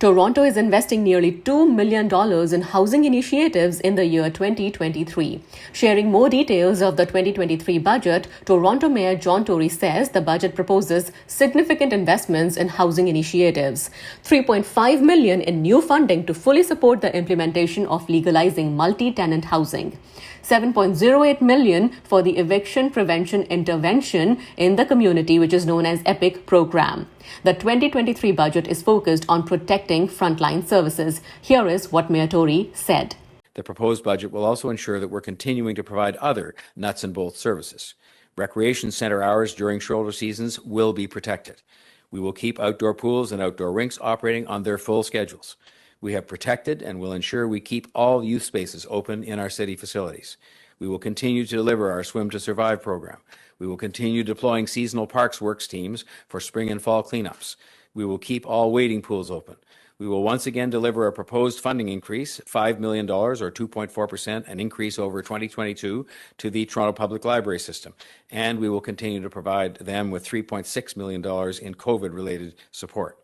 Toronto is investing nearly $2 million in housing initiatives in the year 2023. Sharing more details of the 2023 budget, Toronto Mayor John Tory says the budget proposes significant investments in housing initiatives. $3.5 million in new funding to fully support the implementation of legalizing multi-tenant housing. $7.08 million for the eviction prevention intervention in the community, which is known as EPIC program. The 2023 budget is focused on protecting frontline services. Here is what Mayor Tory said. The proposed budget will also ensure that we're continuing to provide other nuts and bolts services. Recreation center hours during shoulder seasons will be protected. We will keep outdoor pools and outdoor rinks operating on their full schedules. We have protected and will ensure we keep all youth spaces open in our city facilities. We will continue to deliver our Swim to Survive program. We will continue deploying seasonal parks works teams for spring and fall cleanups. We will keep all wading pools open. We will once again deliver a proposed funding increase, $5 million or 2.4%, an increase over 2022 to the Toronto Public Library system. And we will continue to provide them with $3.6 million in COVID-related support.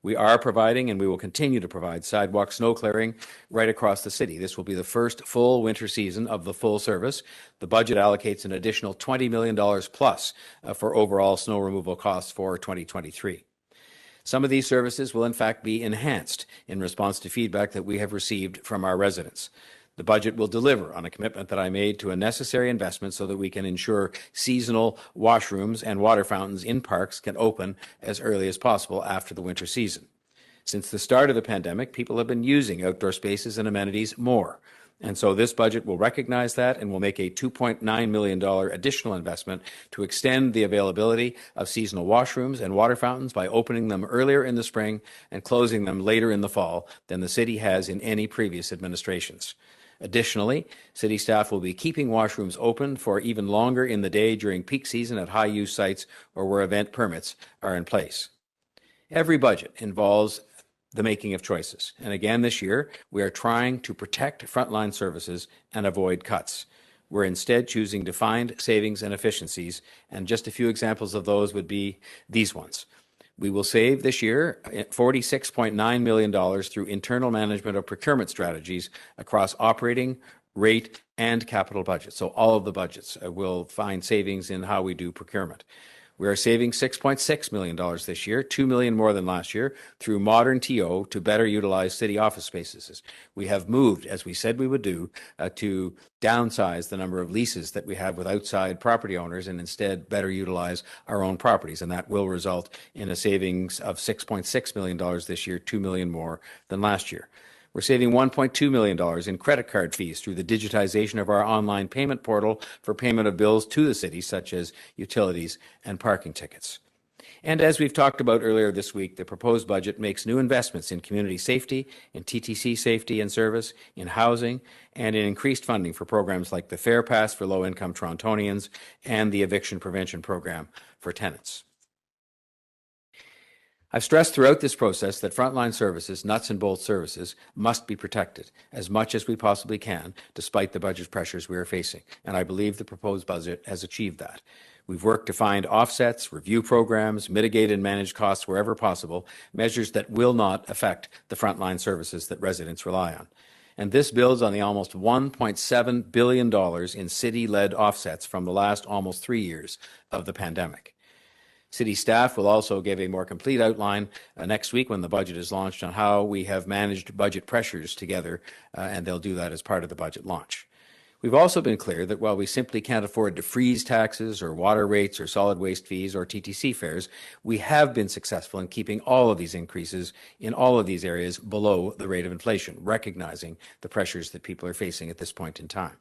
We are providing and we will continue to provide sidewalk snow clearing right across the city. This will be the first full winter season of the full service. The budget allocates an additional $20 million plus for overall snow removal costs for 2023. Some of these services will in fact be enhanced in response to feedback that we have received from our residents. The budget will deliver on a commitment that I made to a necessary investment so that we can ensure seasonal washrooms and water fountains in parks can open as early as possible after the winter season. Since the start of the pandemic, people have been using outdoor spaces and amenities more. And so this budget will recognize that and will make a $2.9 million additional investment to extend the availability of seasonal washrooms and water fountains by opening them earlier in the spring and closing them later in the fall than the city has in any previous administrations. Additionally, city staff will be keeping washrooms open for even longer in the day during peak season at high-use sites or where event permits are in place. Every budget involves the making of choices. And again this year, we are trying to protect frontline services and avoid cuts. We're instead choosing to find savings and efficiencies, and just a few examples of those would be these ones. We will save this year $46.9 million through internal management of procurement strategies across operating, rate, and capital budgets. So all of the budgets will find savings in how we do procurement. We are saving $6.6 million this year, $2 million more than last year, through modern TO to better utilize city office spaces. We have moved, as we said we would do, to downsize the number of leases that we have with outside property owners and instead better utilize our own properties. And that will result in a savings of $6.6 million this year, $2 million more than last year. We're saving $1.2 million in credit card fees through the digitization of our online payment portal for payment of bills to the city, such as utilities and parking tickets. And as we've talked about earlier this week, the proposed budget makes new investments in community safety, in TTC safety and service, in housing, and in increased funding for programs like the Fair Pass for low-income Torontonians and the eviction prevention program for tenants. I've stressed throughout this process that frontline services, nuts and bolts services, must be protected as much as we possibly can, despite the budget pressures we are facing. And I believe the proposed budget has achieved that. We've worked to find offsets, review programs, mitigate and manage costs wherever possible, measures that will not affect the frontline services that residents rely on. And this builds on the almost $1.7 billion in city-led offsets from the last almost 3 years of the pandemic. City staff will also give a more complete outline next week when the budget is launched on how we have managed budget pressures together, and they'll do that as part of the budget launch. We've also been clear that while we simply can't afford to freeze taxes or water rates or solid waste fees or TTC fares, we have been successful in keeping all of these increases in all of these areas below the rate of inflation, recognizing the pressures that people are facing at this point in time.